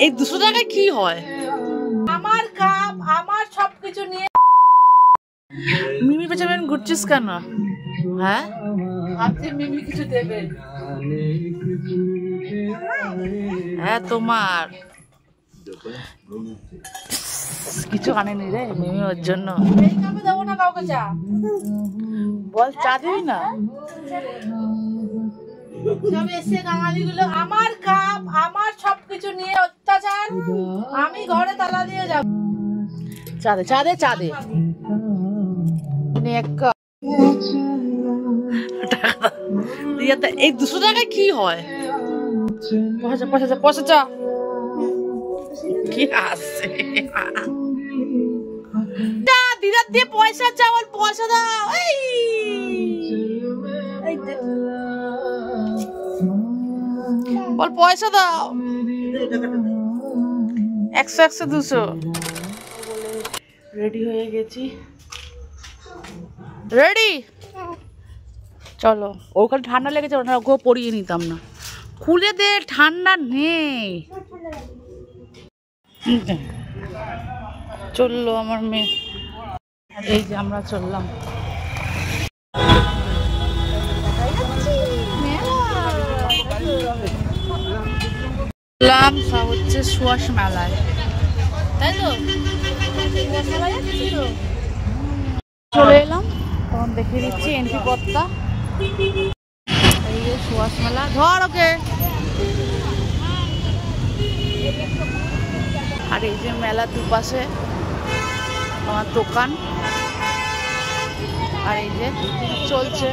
এই 200 টাকায় কি হয়? আমার কাপ আমার সবকিছু নিয়ে মিমি পেছাবেন ঘুরছিস কেন? হ্যাঁ আপনি মিমি কিছু দেবেন? হ্যাঁ তোমার কিছু আনেনি রে মিমি ওর জন্য। এই কাপে দেবো না কাউকে চা। বল চা দিবি না? সব এসে কাঙালিগুলো আমার কাপ আমার সবকিছু নিয়ে অত্যাচার, আমি ঘরে তালা দিয়ে যাব। চা দে চা দে চা দে। এই 200 টাকায় কি হয়? পয়সা চা কি আসছে দিদার দিয়ে পয়সা চাওয়াল পয়সা দাও। বল পয়সা দাও। 100 100 200 রেডি হয়ে গেছি। রেডি চলো। ওখানে ঠান্ডা লেগেছে ওকে পরিয়ে নিতাম না। খুলে দে ঠান্ডা নেই। চললো আমার মেয়ে। এই যে আমরা চললাম। সব হচ্ছে সুয়াস মেলায়, তাই তো? চলে এলাম তখন দেখিয়ে দিচ্ছি এন্ট্রি পথটা। এই যে সুয়াস মেলা। ধর ওকে। আর এই যে মেলা দুপাশে আমার দোকান। আর এই যে চলছে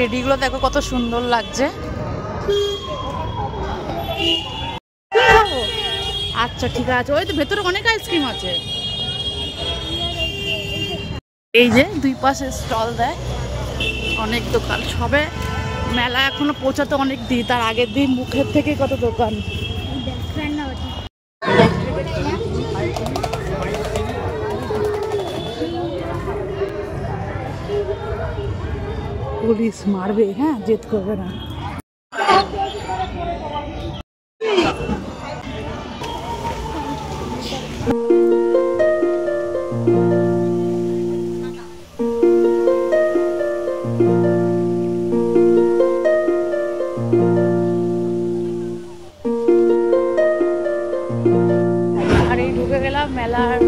টেডিগুলো, দেখো কত সুন্দর লাগছে। আচ্ছা ঠিক আছে, ওই তো ভেতরে অনেক আইসক্রিম আছে। এই যে দুই পাশে স্টল দেয়, অনেক দোকান। সবে মেলা এখনো পৌঁছাতে অনেক দিন, তার আগের দিন মুখের থেকে কত দোকান। পুলিশ মারবে, হ্যাঁ জেদ করবে না। আর এই ঢুকে গেলাম মেলার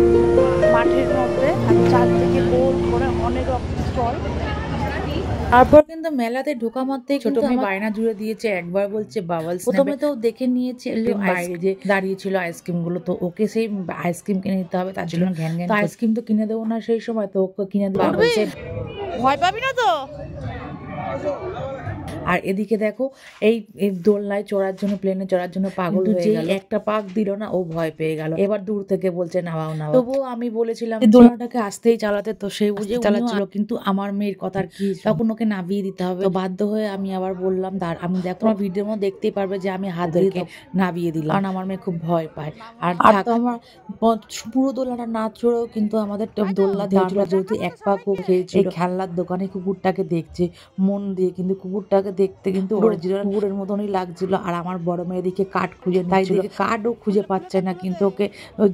মাঠের মধ্যে। আর চারদিকে গোল করে অনেক রকম স্টল। তারপর কিন্তু মেলাতে ঢোকা মাত্রই ছোট মেয়ে বায়না জুড়ে দিয়েছে, একবার বলছে বাবলস। প্রথমে তো দেখে নিয়েছে বাইরে যে দাঁড়িয়ে ছিল আইসক্রিম গুলো, তো ওকে সেই আইসক্রিম কিনে নিতে হবে, তার জন্য ঘ্যান ঘ্যান। আইসক্রিম তো কিনে দেবো না সেই সময়, তো ওকে কিনে দেবো। বলছে ভয় পাবি না তো। আর এদিকে দেখো এই দোলনায় চড়ার জন্য, প্লেনে চড়ার জন্য পাগল হয়ে গেল। একটা পাক দিল না ও ভয় পেয়ে গেল। এবার দূর থেকে বলছে নামাও নামাও। তবুও আমি বলেছিলাম দোলনাটাকে আস্তেই চালাতে, তো সেই বুঝে চালাচ্ছিল। কিন্তু আমার মেয়ের কথার কি, তখন ওকে নামিয়ে দিতে হবে। তো বাধ্য হয়ে আমি আবার বললাম আমি দেখো তোমার ভিডিওর মধ্যে দেখতেই পারবে যে আমি হাত ধরে নামিয়ে দিলাম, কারণ আমার মেয়ে খুব ভয় পায়। আর তো আমার পুরো দোলনাটা না চড়েও কিন্তু আমাদের দোলনা দেওয়া, যেহেতু এক পাক ও খেয়েছিল। খেলনার দোকানে কুকুরটাকে দেখছে মন দিয়ে, কিন্তু কুকুরটাকে দেখতে কিন্তু অরিজিনাল কুকুরের মতনই লাগছিল। আর আমার বড় মেয়ে দিকে কার্ড খুঁজে নিচ্ছিল, কার্ডও খুঁজে পাচ্ছে না, কিন্তু ওকে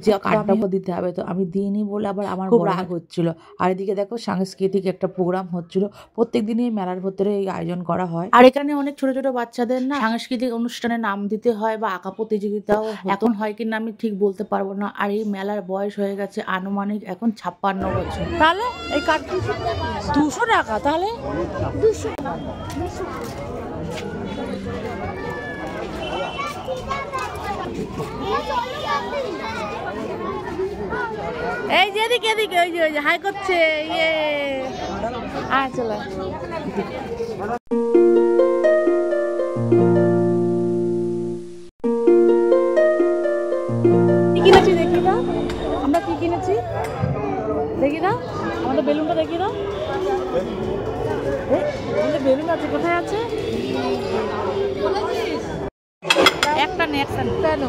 যে কার্ডটাও দিতে হবে, তো আমি দিইনি বলে আবার আমার খুব রাগ হচ্ছিল। আর এদিকে দেখো সাংস্কৃতিক একটা প্রোগ্রাম হচ্ছিল। প্রত্যেকদিনই মেলার ভেতরে এই আয়োজন করা হয়। আর এখানে অনেক ছোট ছোট বাচ্চাদের না সাংস্কৃতিক অনুষ্ঠানে নাম দিতে হয় বা আঁকা প্রতিযোগিতাও এখন হয় কিনা আমি ঠিক বলতে পারবো না। আর এই মেলার বয়স হয়ে গেছে আনুমানিক এখন 56 বছর। তাহলে এই কার্ড 200 টাকা, তাহলে 200 এই যে এদিকে এদিকে ওই যে হাই করছে। ইয়ে চলো কি কিনেছি দেখি না, আমরা কি কিনেছি দেখি না, আমাদের বেলুনটা দেখি না। বেলুন আছে, কোথায় আছে? একটা নেই, একটা কেন